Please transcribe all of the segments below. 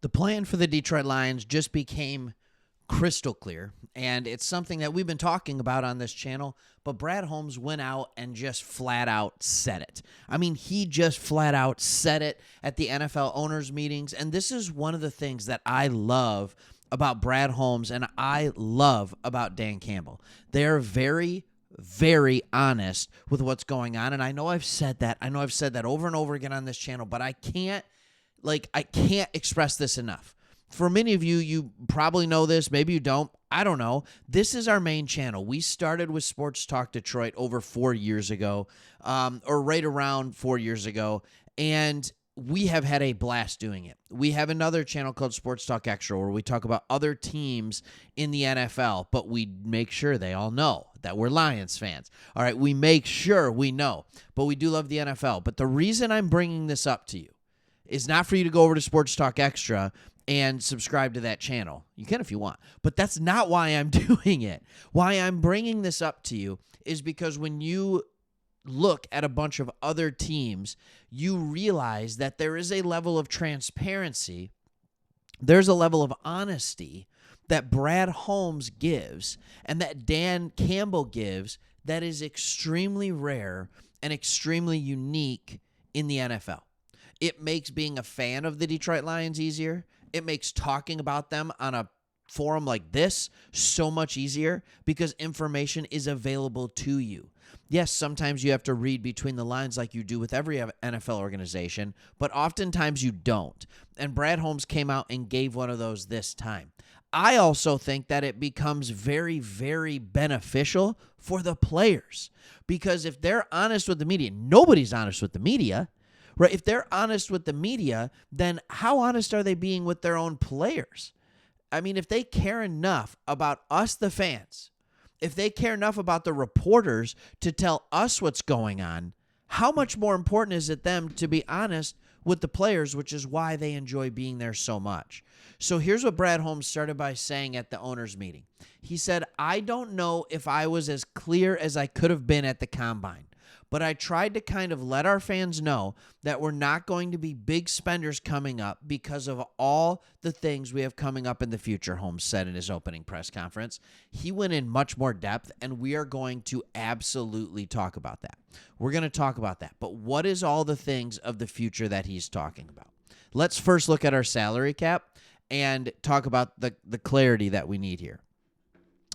The plan for the Detroit Lions just became crystal clear, and it's something that we've been talking about on this channel, but Brad Holmes went out and just flat out said it. I mean, he just flat out said it at the NFL owners meetings, and this is one of the things that I love about Brad Holmes and I love about Dan Campbell. They're very, very honest with what's going on, and I know I've said that. I know I've said that over and over again on this channel, but I can't express this enough. For many of you, you probably know this. Maybe you don't. I don't know. This is our main channel. We started with Sports Talk Detroit over 4 years ago, or right around 4 years ago, and we have had a blast doing it. We have another channel called Sports Talk Extra where we talk about other teams in the NFL, but we make sure they all know that we're Lions fans. All right, we make sure we know, but we do love the NFL. But the reason I'm bringing this up to you is not for you to go over to Sports Talk Extra and subscribe to that channel. You can if you want, but that's not why I'm doing it. Why I'm bringing this up to you is because when you look at a bunch of other teams, you realize that there is a level of transparency, there's a level of honesty that Brad Holmes gives and that Dan Campbell gives that is extremely rare and extremely unique in the NFL. It makes being a fan of the Detroit Lions easier. It makes talking about them on a forum like this so much easier because information is available to you. Yes, sometimes you have to read between the lines like you do with every NFL organization, but oftentimes you don't. And Brad Holmes came out and gave one of those this time. I also think that it becomes very, very beneficial for the players because if they're honest with the media, nobody's honest with the media. Right? If they're honest with the media, then how honest are they being with their own players? I mean, if they care enough about us, the fans, if they care enough about the reporters to tell us what's going on, how much more important is it them to be honest with the players, which is why they enjoy being there so much. So here's what Brad Holmes started by saying at the owners' meeting. He said, I don't know if I was as clear as I could have been at the combine, but I tried to kind of let our fans know that we're not going to be big spenders coming up because of all the things we have coming up in the future, Holmes said in his opening press conference. He went in much more depth, and we are going to absolutely talk about that. We're going to talk about that. But what is all the things of the future that he's talking about? Let's first look at our salary cap and talk about the clarity that we need here.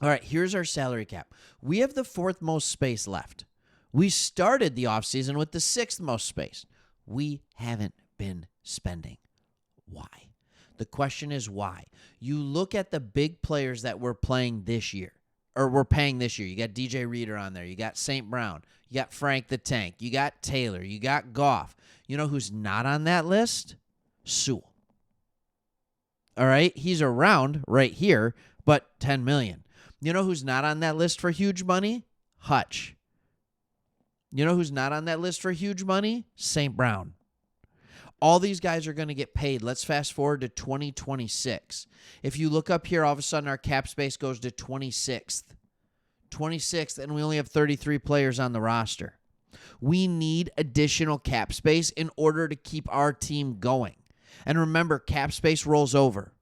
All right, here's our salary cap. We have the fourth most space left. We started the offseason with the sixth most space. We haven't been spending. Why? The question is why. You look at the big players that we're playing this year, or we're paying this year. You got DJ Reader on there. You got St. Brown. You got Frank the Tank. You got Taylor. You got Goff. You know who's not on that list? Sewell. All right? He's around right here, but $10 million. You know who's not on that list for huge money? Hutch. You know who's not on that list for huge money? St. Brown. All these guys are going to get paid. Let's fast forward to 2026. If you look up here, all of a sudden our cap space goes to 26th. 26th, and we only have 33 players on the roster. We need additional cap space in order to keep our team going. And remember, cap space rolls over.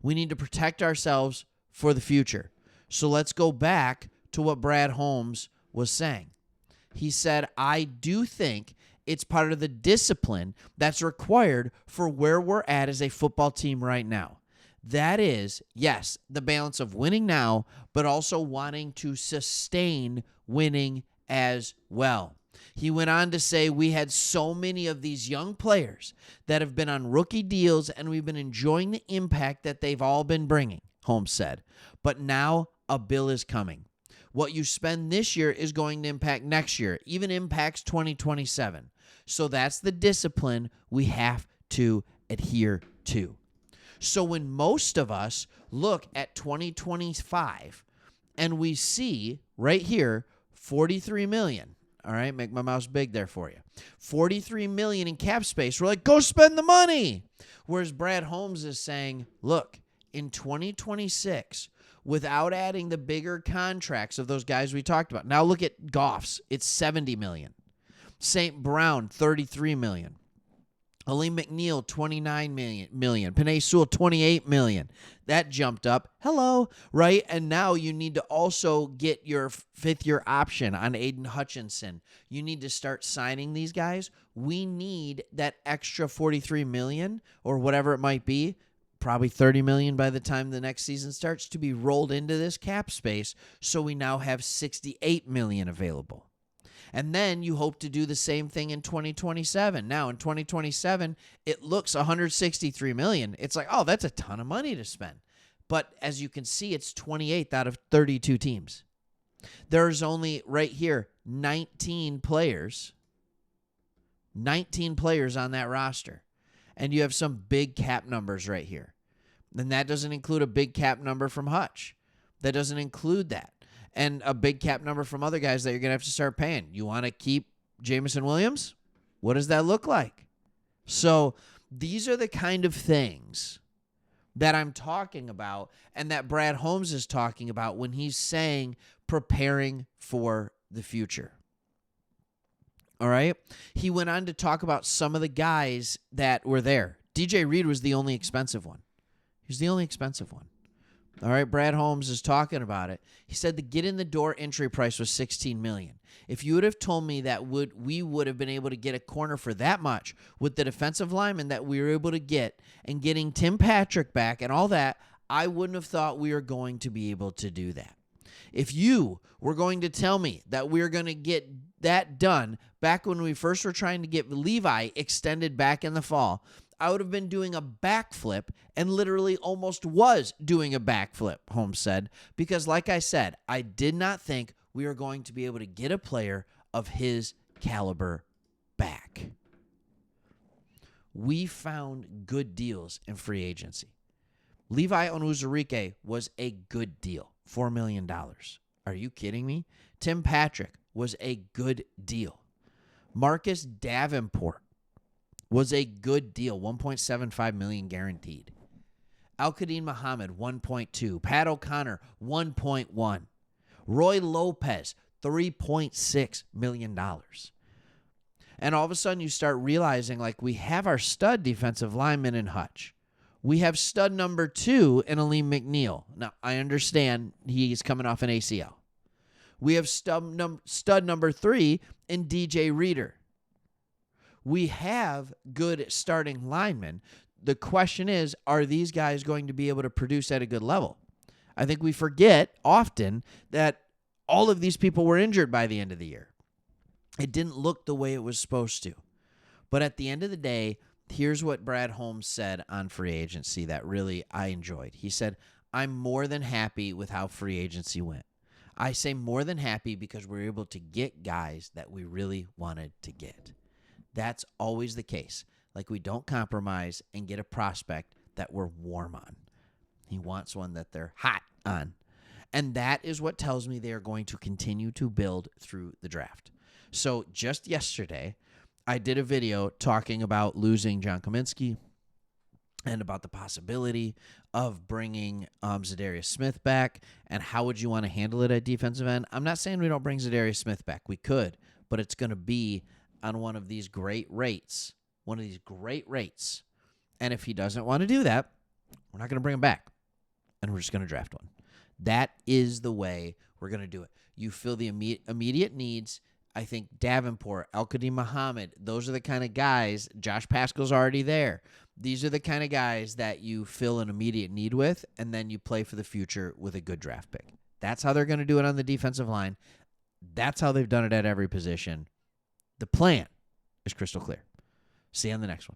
We need to protect ourselves for the future. So let's go back to what Brad Holmes was saying. He said, I do think it's part of the discipline that's required for where we're at as a football team right now. That is, yes, the balance of winning now, but also wanting to sustain winning as well. He went on to say we had so many of these young players that have been on rookie deals, and we've been enjoying the impact that they've all been bringing, Holmes said. But now a bill is coming. What you spend this year is going to impact next year, even impacts 2027. So that's the discipline we have to adhere to. So when most of us look at 2025 and we see right here $43 million, all right, make my mouse big there for you, $43 million in cap space, we're like, go spend the money. Whereas Brad Holmes is saying, look, in 2026, without adding the bigger contracts of those guys we talked about. Now look at Goff's. It's $70 million. St. Brown, $33 million. Aleem McNeil, $29 million. Penei Sewell, $28 million. That jumped up. Hello, right? And now you need to also get your fifth-year option on Aiden Hutchinson. You need to start signing these guys. We need that extra $43 million or whatever it might be, probably $30 million by the time the next season starts, to be rolled into this cap space, so we now have $68 million available. And then you hope to do the same thing in 2027. Now, in 2027, it looks $163 million. It's like, oh, that's a ton of money to spend. But as you can see, it's 28th out of 32 teams. There's only, right here, 19 players on that roster. And you have some big cap numbers right here. And that doesn't include a big cap number from Hutch. That doesn't include that. And a big cap number from other guys that you're going to have to start paying. You want to keep Jameson Williams? What does that look like? So these are the kind of things that I'm talking about and that Brad Holmes is talking about when he's saying preparing for the future. All right? He went on to talk about some of the guys that were there. DJ Reed was the only expensive one. He's the only expensive one. All right, Brad Holmes is talking about it. He said the get-in-the-door entry price was $16 million. If you would have told me that we would have been able to get a corner for that much with the defensive lineman that we were able to get and getting Tim Patrick back and all that, I wouldn't have thought we were going to be able to do that. If you were going to tell me that we were going to get that done back when we first were trying to get Levi extended back in the fall, I would have been doing a backflip and literally almost was doing a backflip, Holmes said, because like I said, I did not think we were going to be able to get a player of his caliber back. We found good deals in free agency. Levi Onwuzurike was a good deal, $4 million. Are you kidding me? Tim Patrick was a good deal. Marcus Davenport was a good deal, $1.75 million guaranteed. Al-Qadim Muhammad, 1.2. Pat O'Connor, 1.1. Roy Lopez, $3.6 million. And all of a sudden you start realizing, like, we have our stud defensive lineman in Hutch. We have stud number 2 in Aleem McNeil. Now, I understand he's coming off an ACL. We have stud number 3 in DJ Reader. We have good starting linemen. The question is, are these guys going to be able to produce at a good level? I think we forget often that all of these people were injured by the end of the year. It didn't look the way it was supposed to. But at the end of the day, here's what Brad Holmes said on free agency that really I enjoyed. He said, I'm more than happy with how free agency went. I say more than happy because we were able to get guys that we really wanted to get. That's always the case. Like, we don't compromise and get a prospect that we're warm on. He wants one that they're hot on. And that is what tells me they are going to continue to build through the draft. So just yesterday, I did a video talking about losing John Kaminsky and about the possibility of bringing Zadarius Smith back and how would you want to handle it at defensive end. I'm not saying we don't bring Zadarius Smith back. We could, but it's going to be on one of these great rates. And if he doesn't want to do that, we're not going to bring him back. And we're just going to draft one. That is the way we're going to do it. You fill the immediate needs. I think Davenport, Al-Qadim Muhammad, those are the kind of guys. Josh Pascal's already there. These are the kind of guys that you fill an immediate need with, and then you play for the future with a good draft pick. That's how they're going to do it on the defensive line. That's how they've done it at every position. The plan is crystal clear. See you on the next one.